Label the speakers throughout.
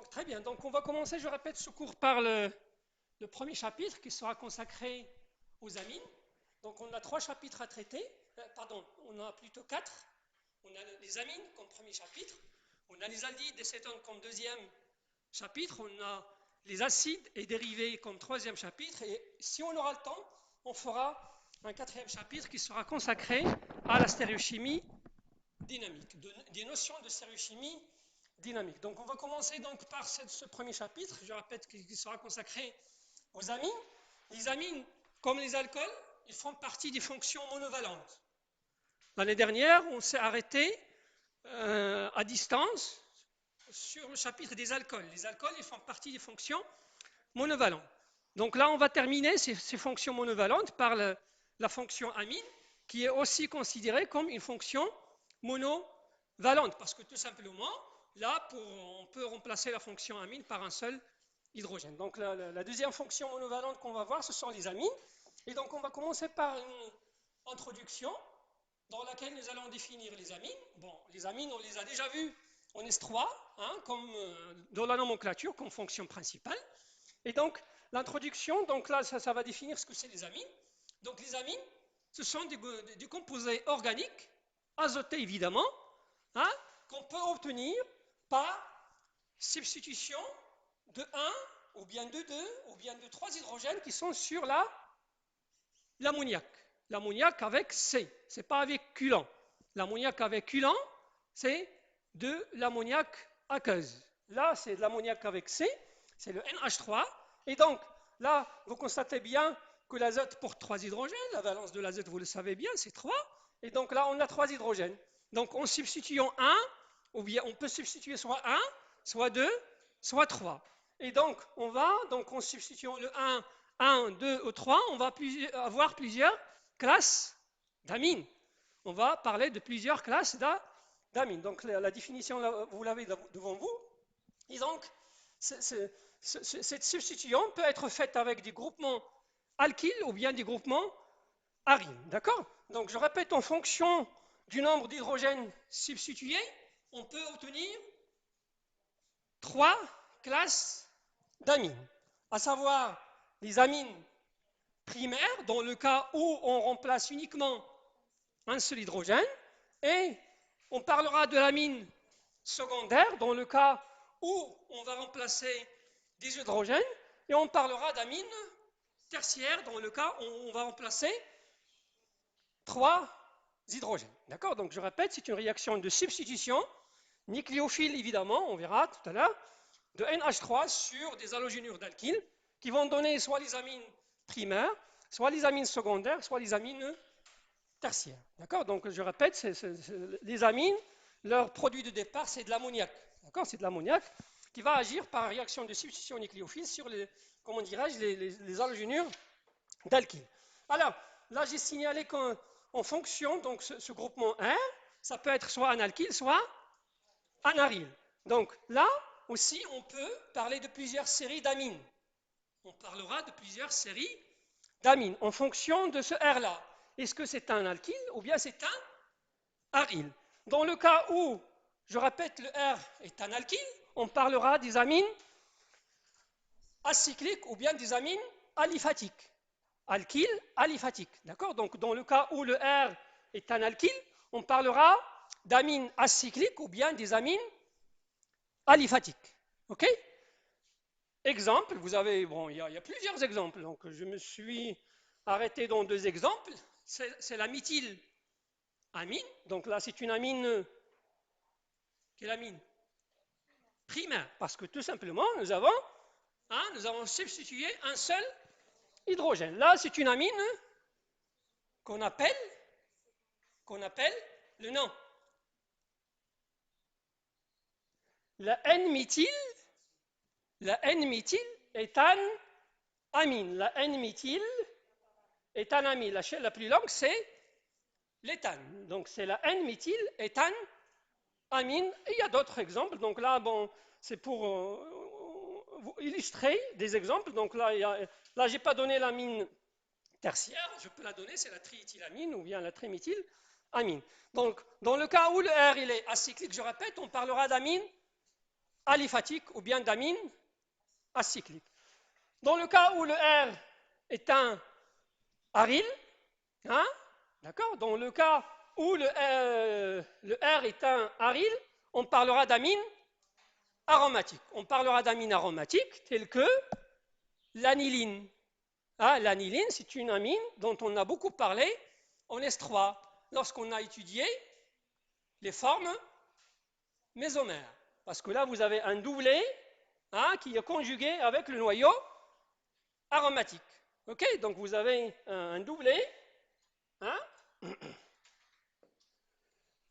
Speaker 1: Donc très bien, donc on va commencer, je répète, ce cours par le premier chapitre qui sera consacré aux amines. Donc on a trois chapitres à traiter, pardon, on a plutôt quatre. On a les amines comme premier chapitre, on a les aldyles et cétones comme deuxième chapitre, on a les acides et dérivés comme troisième chapitre, et si on aura le temps, on fera un quatrième chapitre qui sera consacré à la stéréochimie dynamique, des notions de stéréochimie dynamique. Donc on va commencer donc par ce premier chapitre, je répète, qui sera consacré aux amines. Les amines, comme les alcools, ils font partie des fonctions monovalentes. L'année dernière, on s'est arrêté à distance sur le chapitre des alcools. Les alcools, ils font partie des fonctions monovalentes. Donc là, on va terminer ces fonctions monovalentes par la fonction amine, qui est aussi considérée comme une fonction monovalente, parce que tout simplement, là, on peut remplacer la fonction amine par un seul hydrogène. Donc la deuxième fonction monovalente qu'on va voir, ce sont les amines. Et donc on va commencer par une introduction dans laquelle nous allons définir les amines. Bon, les amines, on les a déjà vues en S3, hein, comme dans la nomenclature, comme fonction principale. Et donc, l'introduction, donc là, ça va définir ce que c'est les amines. Donc, les amines, ce sont des composés organiques, azotés évidemment, hein, qu'on peut obtenir par substitution de 1, ou bien de 2, ou bien de 3 hydrogènes qui sont sur l'ammoniac. L'ammoniac avec C, ce n'est pas avec culant. L'ammoniac avec culant, c'est de l'ammoniac aqueuse. Là, c'est de l'ammoniac avec C, c'est le NH3. Et donc, là, vous constatez bien que l'azote porte 3 hydrogènes. La valence de l'azote, vous le savez bien, c'est 3. Et donc là, on a 3 hydrogènes. Donc, en substituant 1, ou bien on peut substituer soit 1, soit 2, soit 3. Et donc, en substituant le 1, 2 ou 3, on va avoir plusieurs classes d'amines. On va parler de plusieurs classes d'amines. Donc la définition, vous l'avez devant vous. Et donc, cette substitution peut être faite avec des groupements alkyles ou bien des groupements aryles. D'accord? Donc je répète, en fonction du nombre d'hydrogènes substitués, on peut obtenir trois classes d'amines, à savoir les amines primaires, dans le cas où on remplace uniquement un seul hydrogène, et on parlera de l'amine secondaire, dans le cas où on va remplacer des hydrogènes, et on parlera d'amine tertiaire, dans le cas où on va remplacer 3 hydrogènes. D'accord? Donc je répète, c'est une réaction de substitution, nucléophile évidemment, on verra tout à l'heure, de NH3 sur des halogénures d'alkyle, qui vont donner soit les amines primaires, soit les amines secondaires, soit les amines tertiaires. D'accord? Donc je répète, les amines, leur produit de départ, c'est de l'ammoniac. D'accord? C'est de l'ammoniac qui va agir par réaction de substitution nucléophile sur comment dirais-je, les halogénures d'alkyle. Alors, là j'ai signalé qu'en fonction, donc ce groupement R, ça peut être soit un alkyle, soit un aryle. Donc là aussi, on peut parler de plusieurs séries d'amines. On parlera de plusieurs séries d'amines en fonction de ce R-là. Est-ce que c'est un alkyle ou bien c'est un aryle? Dans le cas où, je répète, le R est un alkyle, on parlera des amines acycliques ou bien des amines aliphatiques. Alkyle, aliphatique. D'accord? Donc, dans le cas où le R est un alkyle, on parlera d'amines acycliques ou bien des amines aliphatiques. OK? Exemple, vous avez, bon, il y a plusieurs exemples. Donc, je me suis arrêté dans 2 exemples. C'est la méthylamine. Donc là, c'est une amine. Quelle amine? Primaire. Parce que tout simplement, nous avons substitué un seul hydrogène. Là, c'est une amine qu'on appelle le nom. La N-méthyle est un amine. La N-méthyle est un amine. La chaîne la plus longue, c'est l'éthane. Donc, c'est la N-méthyléthane amine. Et il y a d'autres exemples. Donc là, bon, c'est pour vous illustrer des exemples. Donc là, je n'ai pas donné l'amine tertiaire. Je peux la donner, c'est la triéthylamine ou bien la triméthylamine. Donc, dans le cas où le R il est acyclique, je répète, on parlera d'amine aliphatique ou bien d'amine acyclique. Dans le cas où le R est un aryl, hein, d'accord? Dans le cas où le R est un aryl, on parlera d'amine aromatique. On parlera d'amine aromatique telle que l'aniline. Ah, l'aniline, c'est une amine dont on a beaucoup parlé en S3 lorsqu'on a étudié les formes mésomères. Parce que là, vous avez un doublet, hein, qui est conjugué avec le noyau aromatique. Ok, donc vous avez un doublet, hein.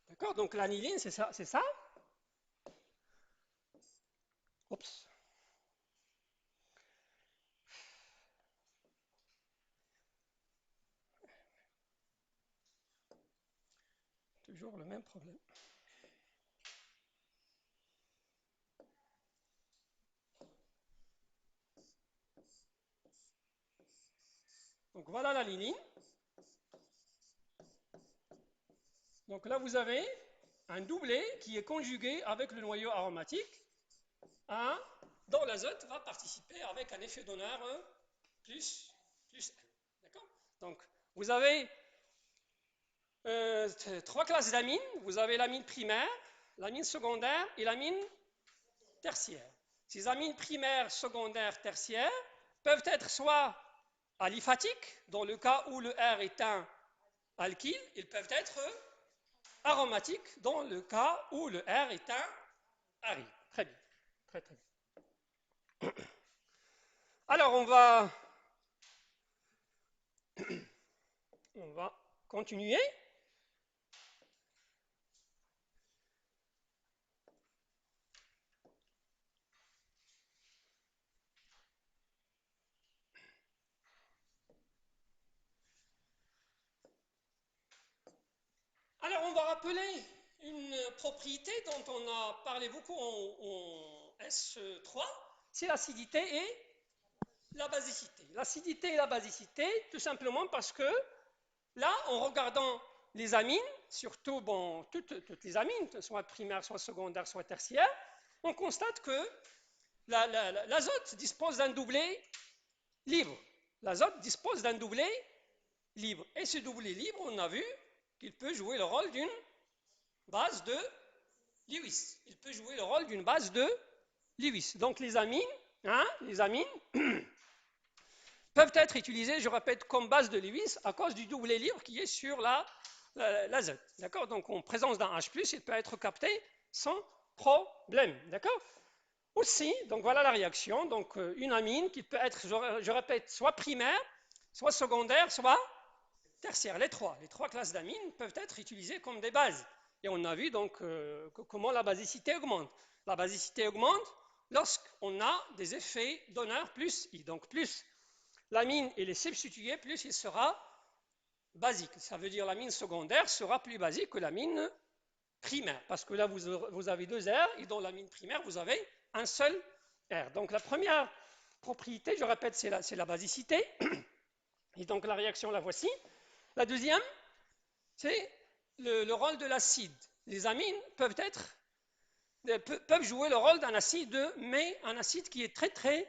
Speaker 1: D'accord, donc l'aniline, c'est ça, c'est ça. Oups. Toujours le même problème. Donc voilà l'alinine. Donc là, vous avez un doublet qui est conjugué avec le noyau aromatique, hein, dont l'azote va participer avec un effet d'honneur plus N. D'accord. Donc, vous avez trois classes d'amines. Vous avez l'amine primaire, l'amine secondaire et l'amine tertiaire. Ces amines primaires, secondaires, tertiaires peuvent être soit aliphatiques, dans le cas où le R est un alkyle, ils peuvent être aromatiques, dans le cas où le R est un aride. Très bien, très très bien. Alors on va continuer. Alors, on va rappeler une propriété dont on a parlé beaucoup en S3, c'est l'acidité et la basicité. L'acidité et la basicité, tout simplement parce que là, en regardant les amines, surtout bon, toutes les amines, soit primaires, soit secondaires, soit tertiaires, on constate que l'azote dispose d'un doublet libre. L'azote dispose d'un doublet libre. Et ce doublet libre, on a vu qu'il peut jouer le rôle d'une base de Lewis. Il peut jouer le rôle d'une base de Lewis. Donc les amines, hein, les amines peuvent être utilisées, je répète, comme base de Lewis à cause du doublet libre qui est sur l'azote. D'accord. Donc en présence d'un H+, il peut être capté sans problème. D'accord. Aussi, donc voilà la réaction. Donc une amine qui peut être, je répète, soit primaire, soit secondaire, soit tertiaire. Les trois classes d'amines peuvent être utilisées comme des bases. Et on a vu donc comment la basicité augmente. La basicité augmente lorsqu'on a des effets donneurs plus I. Donc plus l'amine est substituée, plus il sera basique. Ça veut dire l'amine secondaire sera plus basique que l'amine primaire. Parce que là, vous avez deux R et dans l'amine primaire, vous avez un seul R. Donc la première propriété, je répète, c'est la basicité. Et donc la réaction, la voici. La deuxième, c'est le rôle de l'acide. Les amines peuvent jouer le rôle d'un acide, mais un acide qui est très très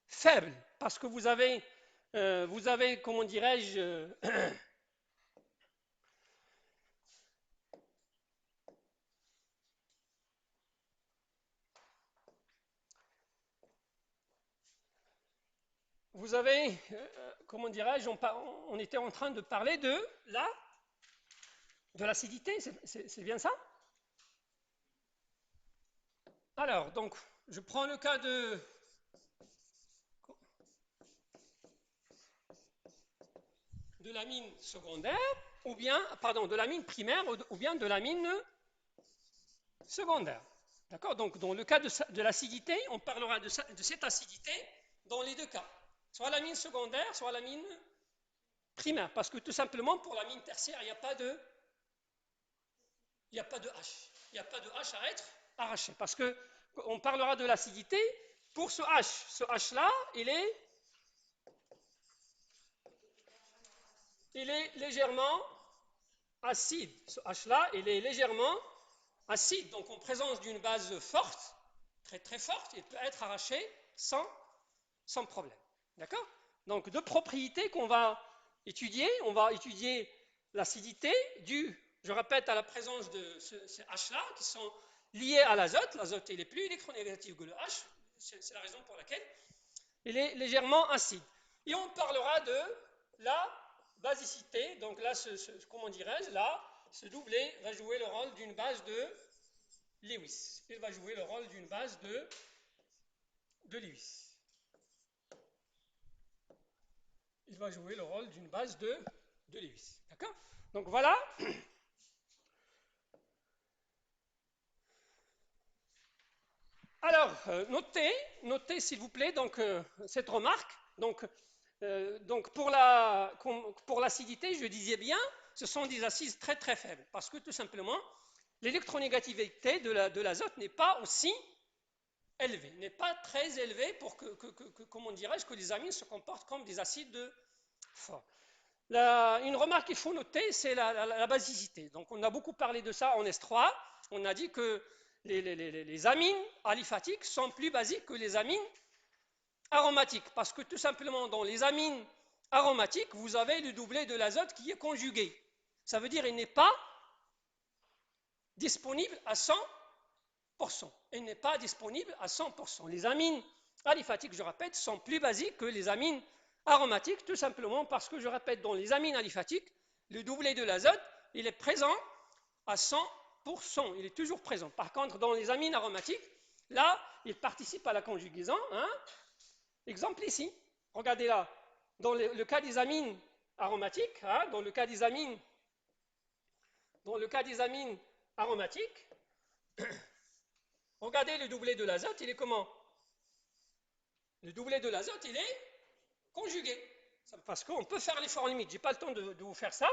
Speaker 1: faible, parce que vous avez comment dirais-je, vous avez, comment dirais-je, on était en train de parler de l'acidité, c'est bien ça? Alors, donc, je prends le cas de l'amine secondaire, ou bien, pardon, de l'amine primaire, ou bien de l'amine secondaire. D'accord. Donc, dans le cas de l'acidité, on parlera de cette acidité dans les deux cas. Soit l'amine secondaire, soit l'amine primaire. Parce que tout simplement, pour l'amine tertiaire, il n'y a pas de H. Il n'y a pas de H à être arraché. Parce qu'on parlera de l'acidité pour ce H. Ce H-là, il est légèrement acide. Ce H-là, il est légèrement acide. Donc, en présence d'une base forte, très très forte, il peut être arraché sans problème. D'accord? Donc, deux propriétés qu'on va étudier. On va étudier l'acidité due, je répète, à la présence de ces H-là qui sont liés à l'azote. L'azote, il est plus électronégatif que le H. C'est la raison pour laquelle il est légèrement acide. Et on parlera de la basicité. Donc là, comment dirais-je, là, ce doublet va jouer le rôle d'une base de Lewis. Il va jouer le rôle d'une base de Lewis. Il va jouer le rôle d'une base de Lewis. D'accord? Donc voilà. Alors, notez s'il vous plaît donc, cette remarque. Donc pour l'acidité, je disais bien, ce sont des acides très très faibles. Parce que tout simplement, l'électronégativité de l'azote n'est pas aussi élevée, n'est pas très élevée pour comment dirais-je, que les amines se comportent comme des acides forts. Une remarque qu'il faut noter, c'est la basicité. Donc on a beaucoup parlé de ça en S3. On a dit que les amines aliphatiques sont plus basiques que les amines aromatiques. Parce que tout simplement, dans les amines aromatiques, vous avez le doublet de l'azote qui est conjugué. Ça veut dire qu'il n'est pas disponible à 100%. Il n'est pas disponible à 100%. Les amines aliphatiques, je répète, sont plus basiques que les amines aromatiques, tout simplement parce que, je répète, dans les amines aliphatiques, le doublet de l'azote, il est présent à 100%. Il est toujours présent. Par contre, dans les amines aromatiques, là, il participe à la conjugaison. Exemple ici. Regardez là. Dans le cas des amines aromatiques, dans le cas des amines aromatiques, regardez le doublet de l'azote, il est comment? Le doublet de l'azote, il est conjugué. Parce qu'on peut faire l'effort limite. Je n'ai pas le temps de vous faire ça.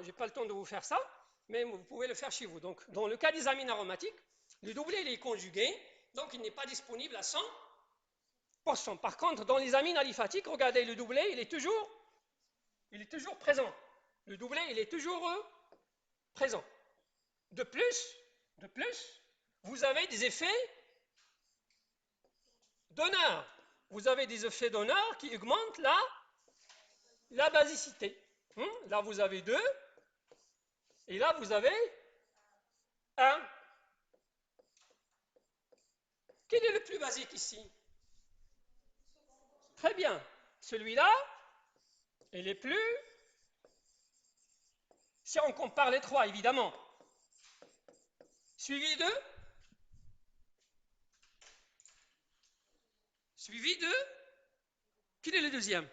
Speaker 1: J'ai pas le temps de vous faire ça, mais vous pouvez le faire chez vous. Donc, dans le cas des amines aromatiques, le doublet, il est conjugué, donc il n'est pas disponible à 100%. Par contre, dans les amines aliphatiques, regardez, le doublet, il est toujours présent. Le doublet, il est toujours présent. De plus, vous avez des effets donneurs. Vous avez des effets donneurs qui augmentent la basicité. Là, vous avez 2, et là, vous avez 1. Quel est le plus basique ici? Très bien. Celui-là, il est plus... Si on compare les 3, évidemment. Suivi de... Quel est le deuxième?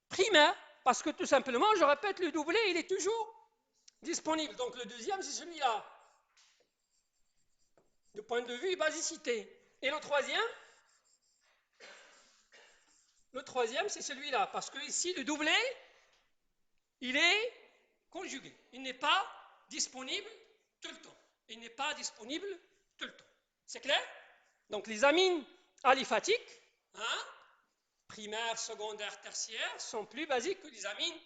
Speaker 1: Primaire, parce que tout simplement, je répète, le doublet, il est toujours disponible. Donc le deuxième, c'est celui-là. Du point de vue basicité. Et le troisième, c'est celui-là. Parce que ici, le doublet, il est conjugué. Il n'est pas disponible tout le temps. C'est clair? Donc les amines aliphatiques, primaires, secondaires, tertiaires, sont plus basiques que les amines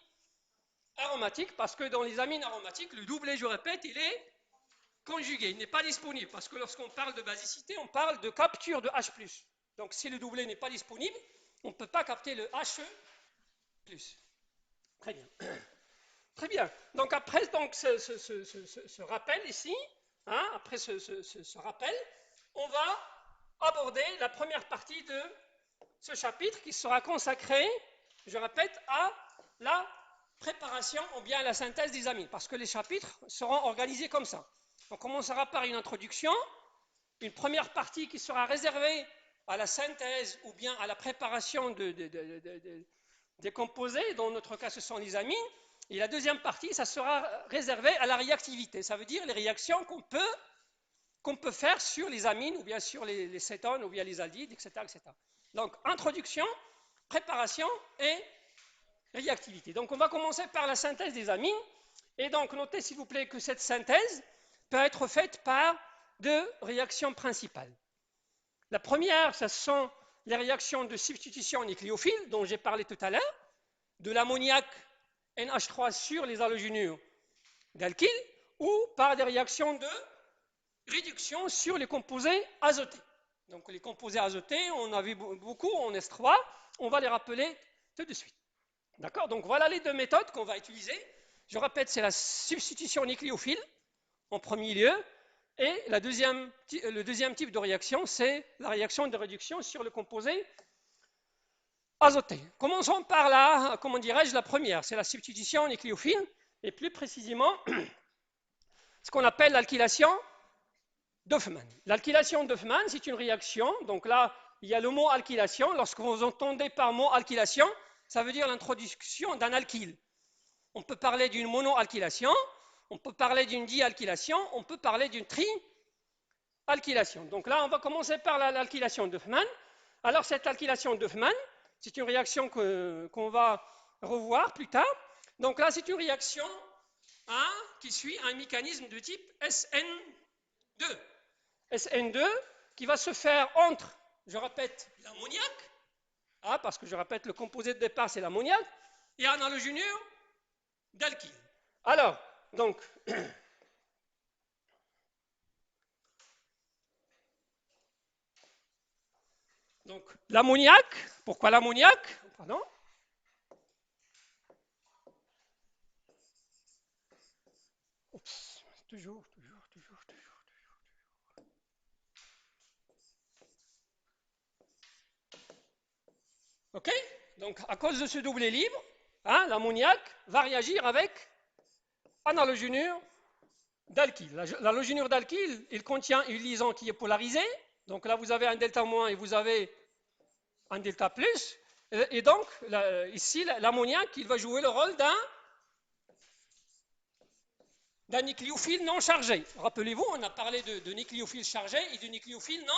Speaker 1: aromatiques, parce que dans les amines aromatiques, le doublet, je répète, il est conjugué, il n'est pas disponible, parce que lorsqu'on parle de basicité, on parle de capture de H+. Donc si le doublet n'est pas disponible, on ne peut pas capter le He+. Très bien. Très bien. Donc après ce rappel ici, après ce rappel, on va aborder la première partie de ce chapitre qui sera consacré, je répète, à la préparation ou bien à la synthèse des amines, parce que les chapitres seront organisés comme ça. On commencera par une introduction, une première partie qui sera réservée à la synthèse ou bien à la préparation des composés, dans notre cas ce sont les amines, et la deuxième partie, ça sera réservé à la réactivité, ça veut dire les réactions qu'on peut faire sur les amines ou bien sur les cétones ou bien les aldydes, etc., etc. Donc introduction, préparation et réactivité. Donc on va commencer par la synthèse des amines, et donc notez s'il vous plaît que cette synthèse peut être faite par 2 réactions principales. La première, ce sont les réactions de substitution nucléophile dont j'ai parlé tout à l'heure, de l'ammoniac NH3 sur les halogénures d'alkyle, ou par des réactions de réduction sur les composés azotés. Donc les composés azotés, on a vu beaucoup en S3, on va les rappeler tout de suite. D'accord? Donc voilà les deux méthodes qu'on va utiliser. Je répète, c'est la substitution nucléophile en premier lieu, et le deuxième type de réaction, c'est la réaction de réduction sur le composé azoté. Commençons par la, comment dirais-je, la première, c'est la substitution nucléophile, et plus précisément, ce qu'on appelle l'alkylation d'Hoffmann. L'alkylation d'Hoffmann, c'est une réaction, donc là, il y a le mot alkylation. Lorsque vous entendez par mot alkylation, ça veut dire l'introduction d'un alkyle. On peut parler d'une monoalkylation, on peut parler d'une dialkylation, on peut parler d'une trialkylation. Donc là, on va commencer par l'alkylation d'Hoffmann. Alors, cette alkylation d'Hoffmann, c'est une réaction qu'on va revoir plus tard. Donc là, c'est une réaction qui suit un mécanisme de type SN2. SN2 qui va se faire entre, je répète, l'ammoniac, parce que je répète, le composé de départ, c'est l'ammoniac, et un halogénure d'alkyle. Alors, donc, l'ammoniac, pourquoi l'ammoniac? Pardon. Oups, toujours. OK? Donc, à cause de ce doublé libre, l'ammoniac va réagir avec un halogénure d'alkyle. L'halogénure d'alkyle, il contient une liaison qui est polarisée. Donc là, vous avez un delta moins et vous avez un delta plus. Et donc, ici, l'ammoniac, il va jouer le rôle d'un nucléophile non chargé. Rappelez-vous, on a parlé de nucléophile chargé et de nucléophile non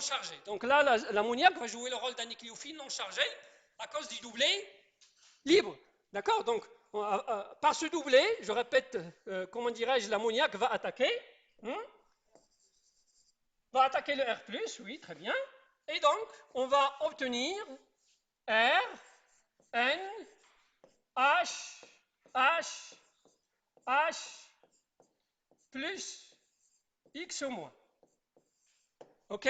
Speaker 1: chargé. Donc là, l'ammoniac va jouer le rôle d'un nucléophile non chargé à cause du doublé libre. D'accord? Donc, par ce doublé, je répète, comment dirais-je, l'ammoniac va attaquer le R+, oui, très bien. Et donc, on va obtenir R, N, H, H, H, plus X au moins. OK?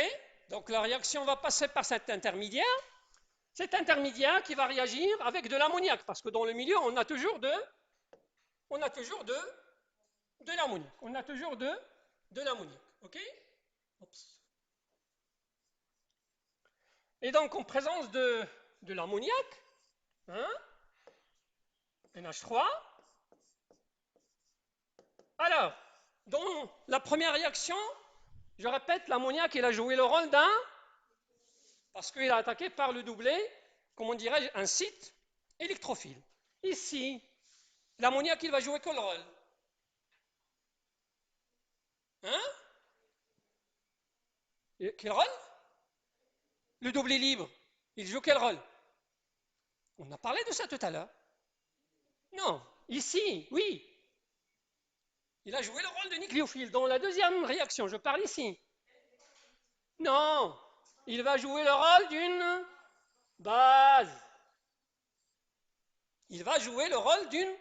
Speaker 1: Donc, la réaction va passer par cet intermédiaire. Cet intermédiaire qui va réagir avec de l'ammoniac, parce que dans le milieu, on a toujours de l'ammoniac. On a toujours de l'ammoniac. OK? Oups. Et donc, en présence de l'ammoniac, NH3, alors, dans la première réaction, je répète, l'ammoniac, il a joué le rôle d'un, parce qu'il a attaqué par le doublé, comment dirais-je, un site électrophile. Ici, l'ammoniac, il va jouer quel rôle? Quel rôle? Le doublé libre, il joue quel rôle? On a parlé de ça tout à l'heure. Non, ici, oui. Il a joué le rôle de nucléophile. Dans la deuxième réaction, je parle ici. Non, il va jouer le rôle d'une base. Il va jouer le rôle d'une,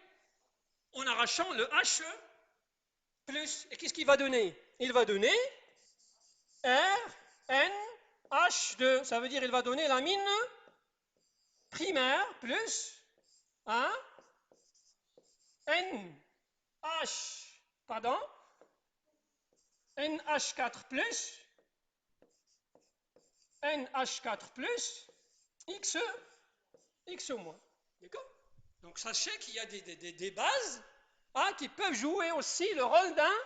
Speaker 1: en arrachant le H+. Et qu'est-ce qu'il va donner? Il va donner R, N, H2. Ça veut dire qu'il va donner l'amine primaire plus NH4 plus NH4 plus X au moins. D'accord? Donc sachez qu'il y a des bases qui peuvent jouer aussi le rôle d'un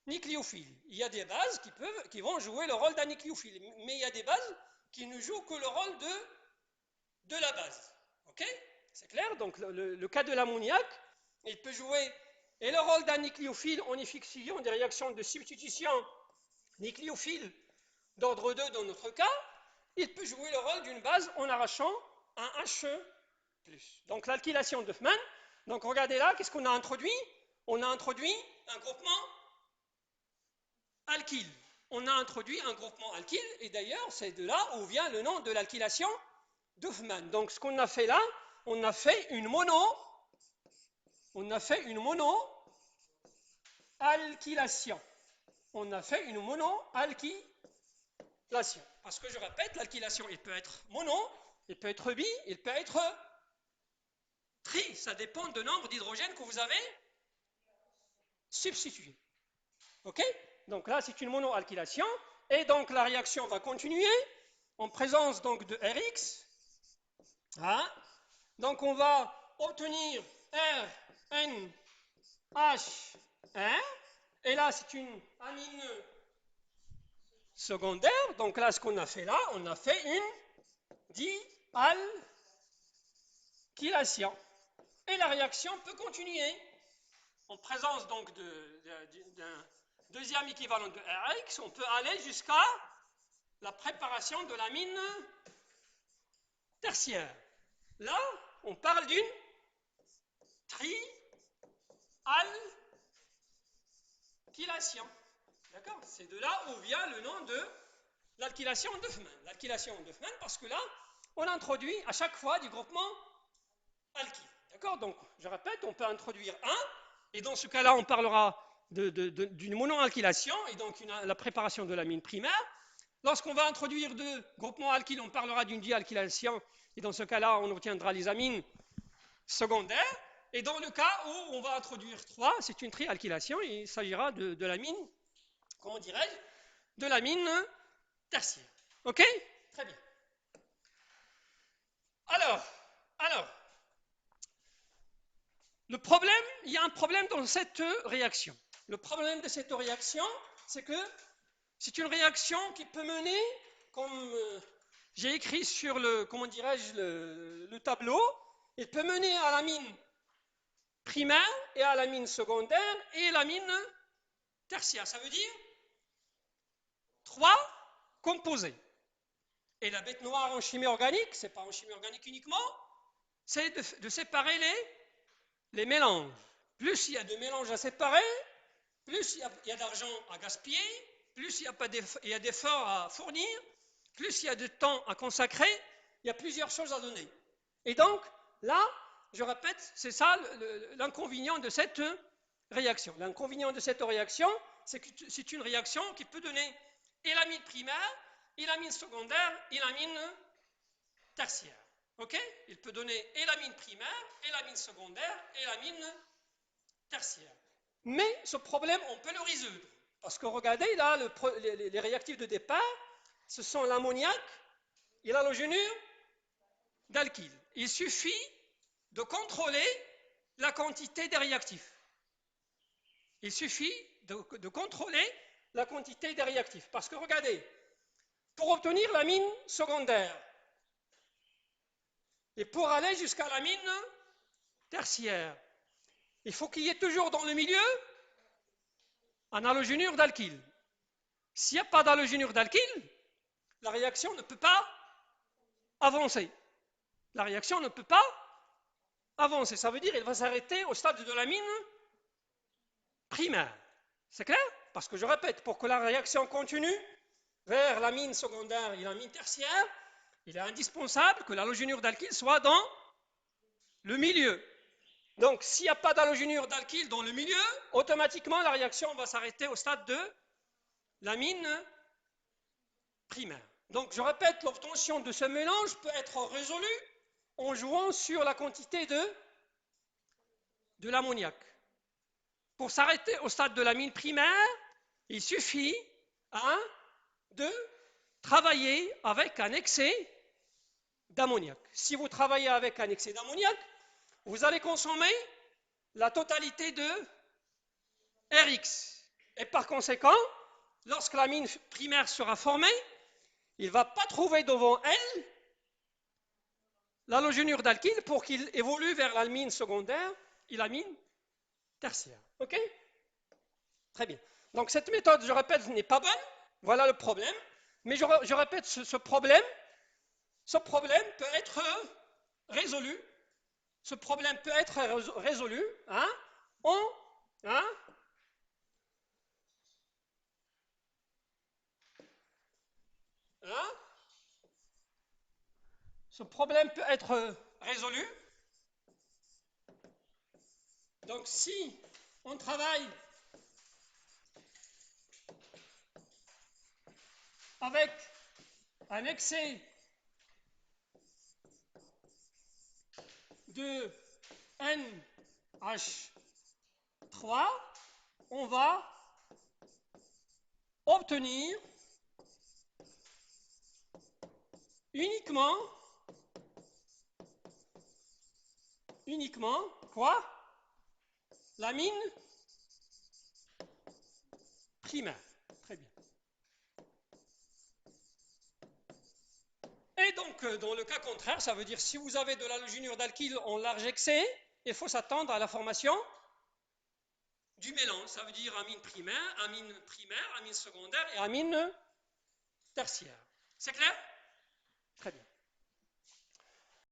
Speaker 1: nucléophile. Il y a des bases qui vont jouer le rôle d'un nucléophile, mais il y a des bases qui ne jouent que le rôle de la base. Ok? C'est clair? Donc le cas de l'ammoniac, il peut jouer et le rôle d'un nucléophile en effusion des réactions de substitution nucléophile d'ordre 2 dans notre cas, il peut jouer le rôle d'une base en arrachant un H+. Donc l'alkylation d'Hoffmann, donc regardez là, qu'est-ce qu'on a introduit? On a introduit un groupement alkyle. On a introduit un groupement alkyle, et d'ailleurs, c'est de là où vient le nom de l'alkylation d'Hoffmann. Donc ce qu'on a fait là, on a fait une mono-alkylation. on a fait une monoalkylation. Parce que je répète, l'alkylation, il peut être mono, il peut être bi, il peut être tri. Ça dépend du nombre d'hydrogènes que vous avez substitué. Ok? Donc là, c'est une monoalkylation. Et donc la réaction va continuer en présence donc de Rx. Hein? Donc on va obtenir RNH1. Et là, c'est une amine secondaire. Donc là, ce qu'on a fait là, on a fait une dialkylation. Et la réaction peut continuer en présence donc d'un deuxième équivalent de Rx. On peut aller jusqu'à la préparation de l'amine tertiaire. Là, on parle d'une trialkylation. D'accord? C'est de là où vient le nom de l'alkylation d'Huffman. L'alkylation d'Huffman, parce que là, on introduit à chaque fois du groupement alkyle. D'accord? Donc, je répète, on peut introduire un, et dans ce cas-là, on parlera d'une monoalkylation, et donc la préparation de l'amine primaire. Lorsqu'on va introduire deux groupements alkyles, on parlera d'une dialkylation, et dans ce cas-là, on obtiendra les amines secondaires. Et dans le cas où on va introduire 3, c'est une trialkylation, et il s'agira de l'amine, comment dirais-je, de l'amine tertiaire. Ok? Très bien. Alors, le problème, il y a un problème dans cette réaction. Le problème de cette réaction, c'est que c'est une réaction qui peut mener, comme j'ai écrit sur le, comment dirais-je, le tableau, il peut mener à l'amine primaire et à l'amine secondaire et l'amine tertiaire. Ça veut dire 3 composés. Et la bête noire en chimie organique, c'est pas en chimie organique uniquement, c'est de séparer les mélanges. Plus il y a de mélanges à séparer, plus il y a d'argent à gaspiller, plus il y a d'efforts à fournir, plus il y a de temps à consacrer, il y a plusieurs choses à donner. Et donc, là, je répète, c'est ça l'inconvénient de cette réaction. L'inconvénient de cette réaction, c'est que c'est une réaction qui peut donner et l'amine primaire, et l'amine secondaire, et l'amine tertiaire. Ok? Il peut donner et l'amine primaire, et l'amine secondaire, et l'amine tertiaire. Mais ce problème, on peut le résoudre. Parce que regardez, là, les réactifs de départ, ce sont l'ammoniac et l'halogénure d'alkyle. Il suffit de contrôler la quantité des réactifs. Il suffit de contrôler la quantité des réactifs. Parce que regardez, pour obtenir l'amine secondaire et pour aller jusqu'à l'amine tertiaire, il faut qu'il y ait toujours dans le milieu un halogénure d'alkyle. S'il n'y a pas d'halogénure d'alkyle, la réaction ne peut pas avancer. La réaction ne peut pas avancer. Ça veut dire qu'elle va s'arrêter au stade de l'amine primaire. C'est clair? Parce que je répète, pour que la réaction continue vers l'amine secondaire et l'amine tertiaire, il est indispensable que l'halogénure d'alkyle soit dans le milieu. Donc, s'il n'y a pas d'halogénure d'alkyle dans le milieu, automatiquement, la réaction va s'arrêter au stade de l'amine primaire. Donc, je répète, l'obtention de ce mélange peut être résolue en jouant sur la quantité de l'ammoniac. Pour s'arrêter au stade de l'amine primaire, il suffit de travailler avec un excès d'ammoniac. Si vous travaillez avec un excès d'ammoniac, vous allez consommer la totalité de Rx. Et par conséquent, lorsque l'amine primaire sera formée, il ne va pas trouver devant elle l'halogénure d'alkyle pour qu'il évolue vers l'amine secondaire et l'amine tertiaire. Ok? Très bien. Donc cette méthode, je répète, n'est pas bonne. Voilà le problème. Mais je répète, ce problème peut être résolu. Ce problème peut être résolu ce problème peut être résolu. Donc si on travaille avec un excès de NH3, on va obtenir uniquement quoi? L'amine primaire. Très bien. Et donc, dans le cas contraire, ça veut dire si vous avez de l'halogenure d'alkyle en large excès, il faut s'attendre à la formation du mélange. Ça veut dire amine primaire, amine secondaire et amine tertiaire. C'est clair? Très bien.